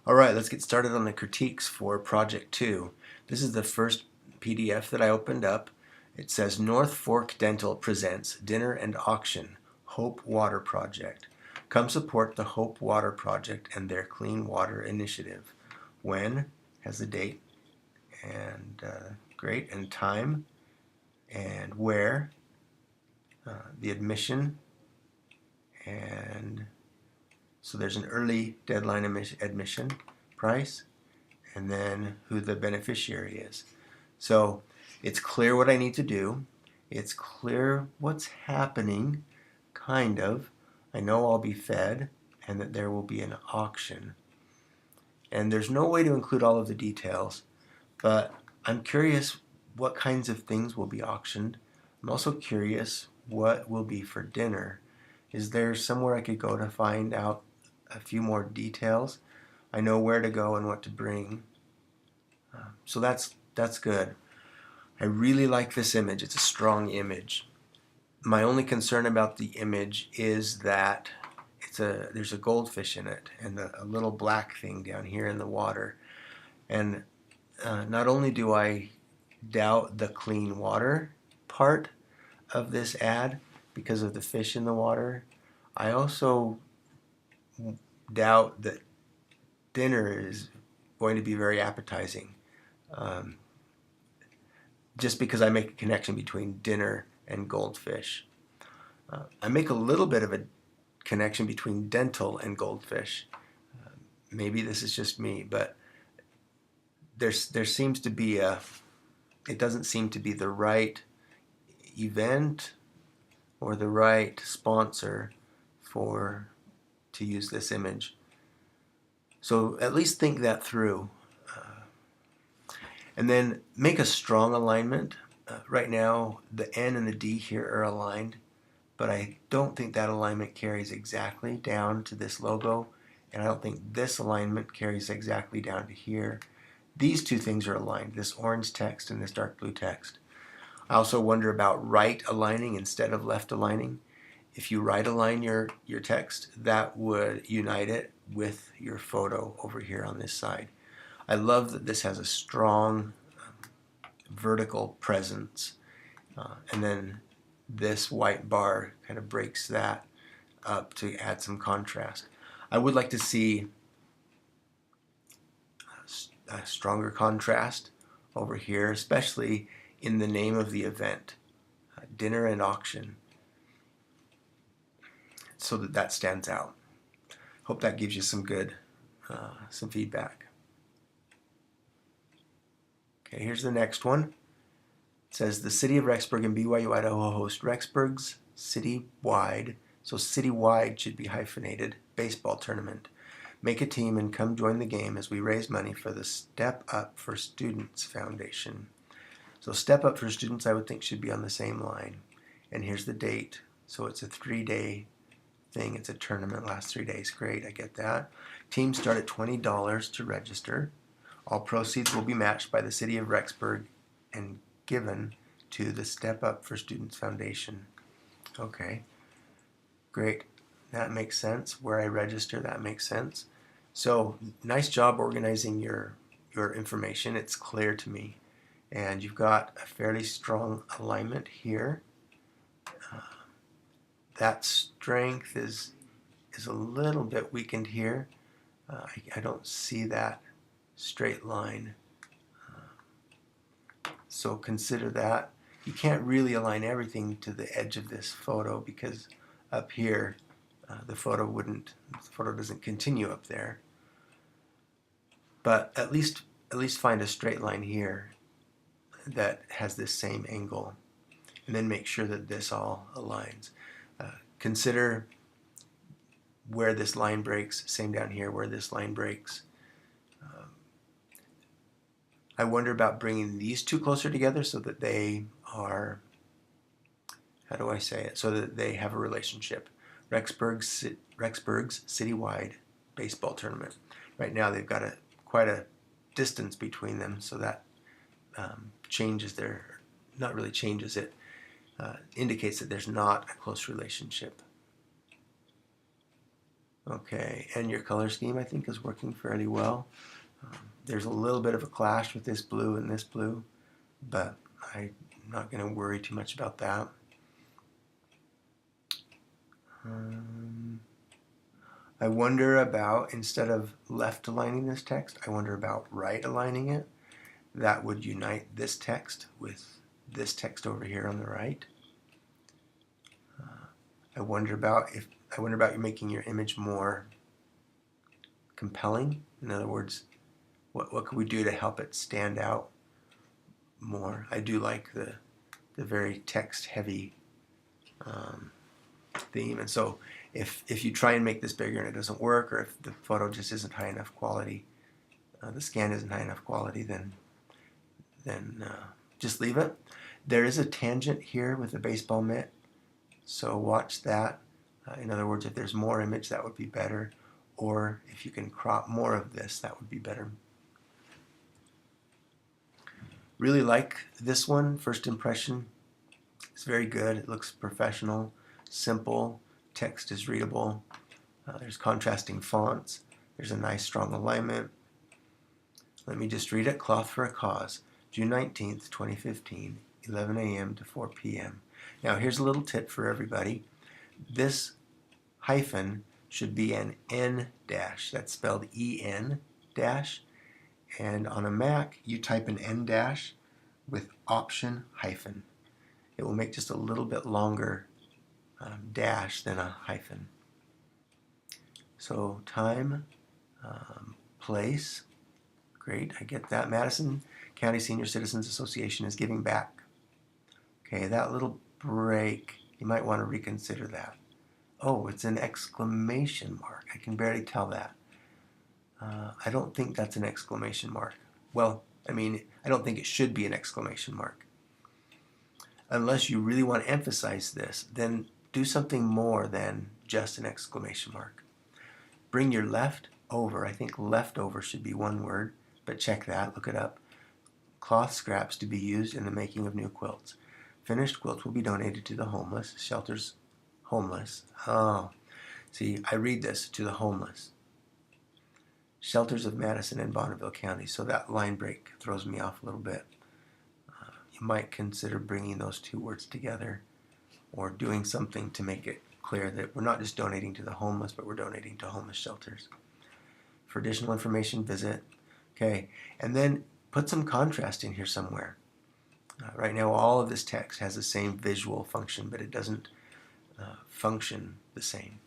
Alright, let's get started on the critiques for Project 2. This is the first PDF that I opened up. It says North Fork Dental presents Dinner and Auction, Hope Water Project. Come support the Hope Water Project and their Clean Water Initiative. When has the date and great, and time, and where, the admission, and so there's an early deadline admission price, and then who the beneficiary is. So it's clear what I need to do. It's clear what's happening, kind of. I know I'll be fed and that there will be an auction. And there's no way to include all of the details, but I'm curious what kinds of things will be auctioned. I'm also curious what will be for dinner. Is there somewhere I could go to find out a few more details? I know where to go and what to bring. So that's good. I really like this image. It's a strong image. My only concern about the image is that there's a goldfish in it and a little black thing down here in the water. And not only do I doubt the clean water part of this ad because of the fish in the water, I also doubt that dinner is going to be very appetizing. Just because I make a connection between dinner and goldfish. I make a little bit of a connection between dental and goldfish. Maybe this is just me, but there seems to be it doesn't seem to be the right event or the right sponsor to use this image. So at least think that through. And then make a strong alignment. Right now, the N and the D here are aligned, but I don't think that alignment carries exactly down to this logo, and I don't think this alignment carries exactly down to here. These two things are aligned, this orange text and this dark blue text. I also wonder about right aligning instead of left aligning. If you right align your text, that would unite it with your photo over here on this side. I love that this has a strong vertical presence, and then this white bar kind of breaks that up to add some contrast. I would like to see a stronger contrast over here, especially in the name of the event, Dinner and Auction, so that stands out. Hope that gives you some good, some feedback. Okay, here's the next one. It says the city of Rexburg and BYU Idaho host Rexburg's citywide, so citywide should be hyphenated, baseball tournament. Make a team and come join the game as we raise money for the Step Up for Students Foundation. So Step Up for Students I would think should be on the same line. And here's the date. So it's a 3-day thing. It's a tournament, lasts 3 days. Great, I get that. Teams start at $20 to register. All proceeds will be matched by the city of Rexburg and given to the Step Up for Students Foundation. Okay, great. That makes sense. Where I register, that makes sense. So nice job organizing your information. It's clear to me. And you've got a fairly strong alignment here. That strength is a little bit weakened here. I don't see that straight line. So consider that. You can't really align everything to the edge of this photo because up here the photo doesn't continue up there. But at least find a straight line here that has this same angle, and then make sure that this all aligns. Consider where this line breaks, same down here where this line breaks. I wonder about bringing these two closer together so that they are, how do I say it, so that they have a relationship. Rexburg's citywide baseball tournament. Right now they've got quite a distance between them, so that changes not really changes it, indicates that there's not a close relationship. Okay, and your color scheme I think is working fairly well. There's a little bit of a clash with this blue and this blue, but I'm not going to worry too much about that. I wonder about, instead of left aligning this text, I wonder about right aligning it. That would unite this text with this text over here on the right. I wonder about you making your image more compelling. In other words, what could we do to help it stand out more? I do like the very text heavy theme, and so if you try and make this bigger and it doesn't work, or if the photo just isn't high enough quality, the scan isn't high enough quality, then just leave it. There is a tangent here with the baseball mitt, so watch that. In other words, if there's more image, that would be better, or if you can crop more of this, that would be better. Really like this one, first impression. It's very good. It looks professional, simple, text is readable. There's contrasting fonts. There's a nice strong alignment. Let me just read it. Cloth for a Cause, June 19th, 2015, 11 a.m. to 4 p.m. Now here's a little tip for everybody. This hyphen should be an N dash. That's spelled E-N dash. And on a Mac, you type an N dash with option hyphen. It will make just a little bit longer dash than a hyphen. So time, place, great, I get that. Madison County Senior Citizens Association is giving back. Okay, that little break, you might want to reconsider that. Oh, it's an exclamation mark. I can barely tell that. I don't think that's an exclamation mark. Well, I mean, I don't think it should be an exclamation mark. Unless you really want to emphasize this, then do something more than just an exclamation mark. Bring your left over. I think leftover should be one word, but check that, look it up. Cloth scraps to be used in the making of new quilts. Finished quilts will be donated to the homeless. Shelters homeless. Oh, see, I read this to the homeless. Shelters of Madison and Bonneville County. So that line break throws me off a little bit. You might consider bringing those two words together, or doing something to make it clear that we're not just donating to the homeless, but we're donating to homeless shelters. For additional information, visit. Okay, and then put some contrast in here somewhere. Right now, all of this text has the same visual function, but it doesn't function the same.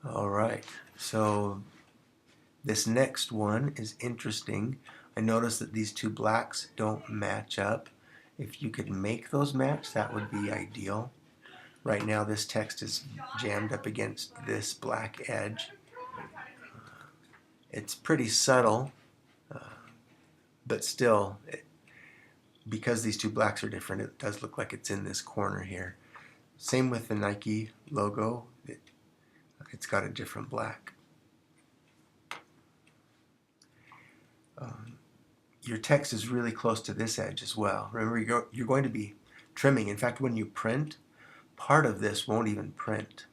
All right, so this next one is interesting. I noticed that these two blacks don't match up. If you could make those match, that would be ideal. Right now this text is jammed up against this black edge. It's pretty subtle, but still, because these two blacks are different, it does look like it's in this corner here. Same with the Nike logo. It's got a different black. Your text is really close to this edge as well. Remember, you're going to be trimming. In fact, when you print, part of this won't even print,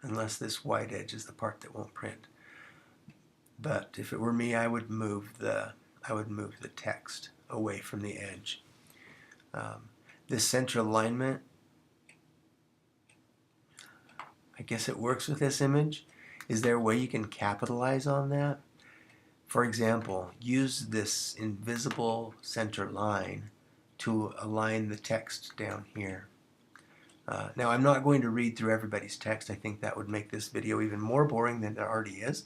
unless this white edge is the part that won't print. But if it were me, I would move the text away from the edge. This center alignment, I guess it works with this image. Is there a way you can capitalize on that? For example, use this invisible center line to align the text down here. Now, I'm not going to read through everybody's text. I think that would make this video even more boring than it already is.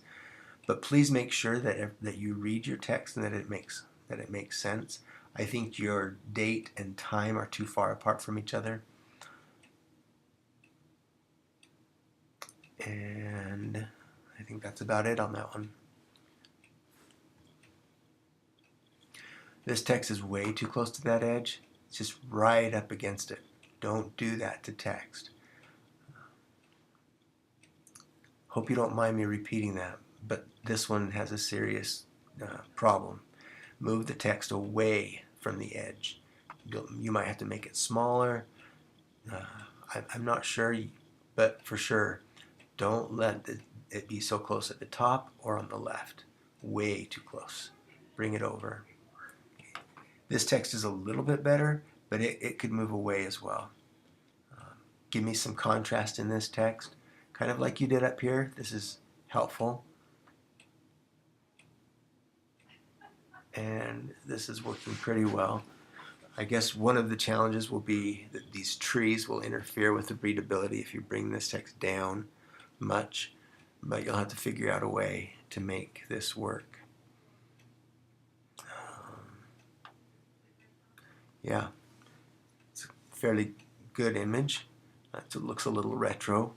But please make sure that you read your text and that it makes sense. I think your date and time are too far apart from each other. And I think that's about it on that one. This text is way too close to that edge. It's just right up against it. Don't do that to text. Hope you don't mind me repeating that, but this one has a serious problem. Move the text away from the edge. You might have to make it smaller. I'm not sure, but for sure, don't let it be so close at the top or on the left. Way too close. Bring it over. This text is a little bit better, but it could move away as well. Give me some contrast in this text, kind of like you did up here. This is helpful. And this is working pretty well. I guess one of the challenges will be that these trees will interfere with the readability if you bring this text down much, but you'll have to figure out a way to make this work. Yeah, it's a fairly good image. It looks a little retro,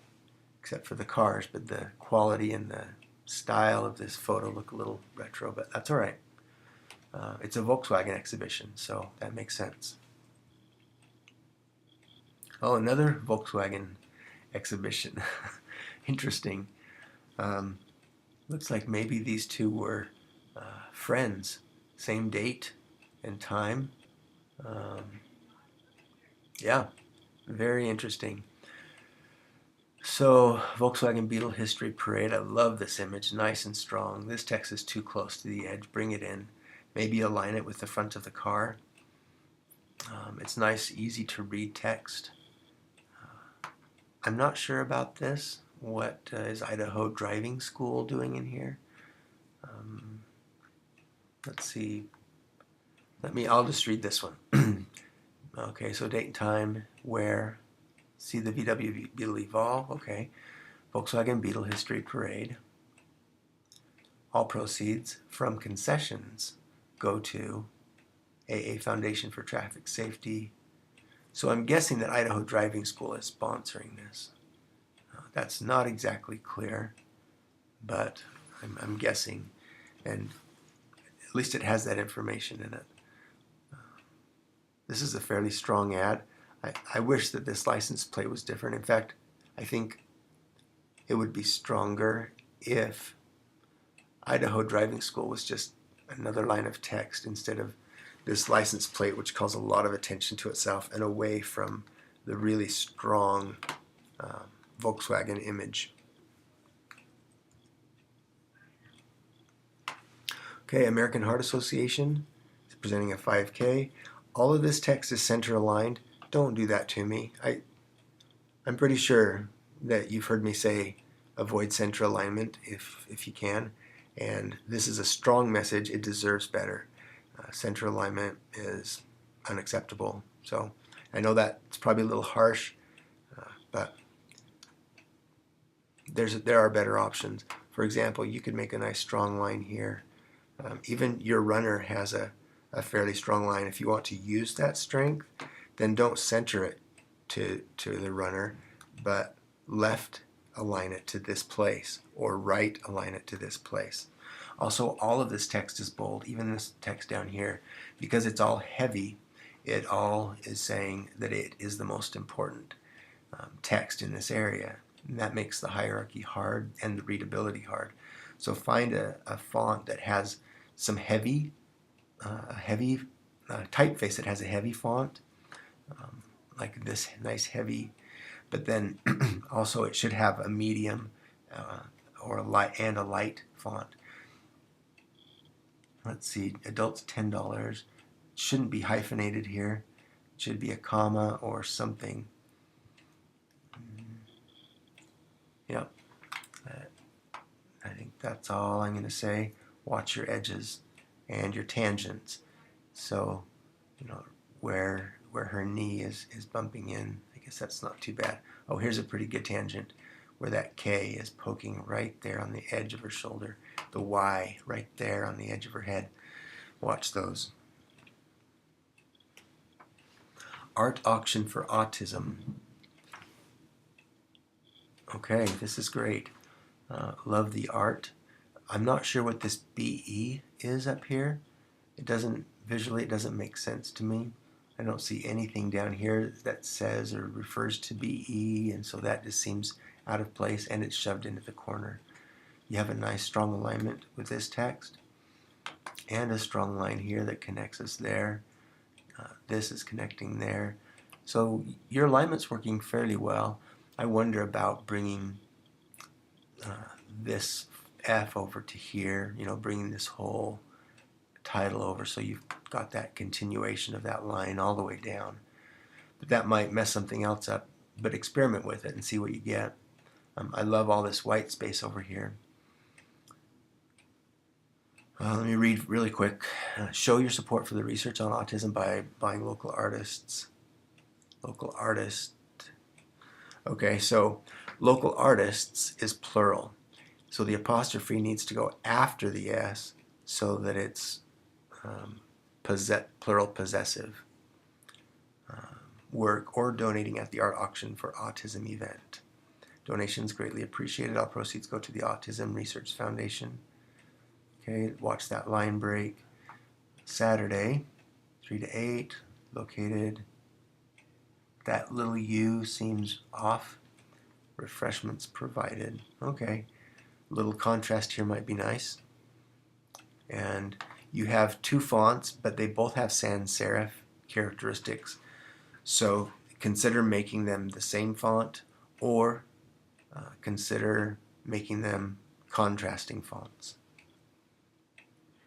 except for the cars, but the quality and the style of this photo look a little retro, but that's all right. It's a Volkswagen exhibition, so that makes sense. Oh, another Volkswagen exhibition. Interesting. Looks like maybe these two were friends. Same date and time. Yeah, very interesting. So, Volkswagen Beetle History Parade. I love this image, nice and strong. This text is too close to the edge. Bring it in. Maybe align it with the front of the car. It's nice, easy to read text. I'm not sure about this. What is Idaho Driving School doing in here? Let's see. I'll just read this one. Okay, so date and time, where, see the VW Beetle Evolve, okay. Volkswagen Beetle History Parade. All proceeds from concessions go to AA Foundation for Traffic Safety. So I'm guessing that Idaho Driving School is sponsoring this. That's not exactly clear, but I'm guessing, and at least it has that information in it. This is a fairly strong ad. I wish that this license plate was different. In fact, I think it would be stronger if Idaho Driving School was just another line of text instead of this license plate, which calls a lot of attention to itself and away from the really strong Volkswagen image. Okay, American Heart Association is presenting a 5K. All of this text is center aligned. Don't do that to me. I'm pretty sure that you've heard me say avoid center alignment if you can. And this is a strong message. It deserves better. Center alignment is unacceptable. So I know that's probably a little harsh, but there are better options. For example, you could make a nice strong line here. Even your runner has a fairly strong line. If you want to use that strength, then don't center it to the runner, but left align it to this place, or right align it to this place. Also, all of this text is bold, even this text down here, because it's all heavy. It all is saying that it is the most important text in this area, and that makes the hierarchy hard and the readability hard. So find a font that has some heavy typeface that has a heavy font, like this nice heavy, but then also it should have a medium or a light font. Let's see, adults $10. It shouldn't be hyphenated here. It should be a comma or something. Yep. I think that's all I'm going to say. Watch your edges and your tangents. So, where her knee is bumping in, I guess that's not too bad. Oh, here's a pretty good tangent where that K is poking right there on the edge of her shoulder. The Y right there on the edge of her head. Watch those. Art auction for autism. Okay, this is great. Love the art. I'm not sure what this BE is up here. It doesn't make sense to me. I don't see anything down here that says or refers to BE, and so that just seems out of place, and it's shoved into the corner. You have a nice strong alignment with this text, and a strong line here that connects us there. This is connecting there. So your alignment's working fairly well. I wonder about bringing this F over to here, bringing this whole title over so you've got that continuation of that line all the way down. But that might mess something else up, but experiment with it and see what you get. I love all this white space over here. Let me read really quick. Show your support for the research on autism by buying local artists. Local artist. Okay, so local artists is plural. So the apostrophe needs to go after the S so that it's plural possessive. Work or donating at the art auction for autism event. Donations greatly appreciated. All proceeds go to the Autism Research Foundation. Okay, watch that line break. Saturday, 3 to 8, located. That little U seems off. Refreshments provided. Okay, a little contrast here might be nice. And you have two fonts, but they both have sans serif characteristics. So consider making them the same font, or consider making them contrasting fonts.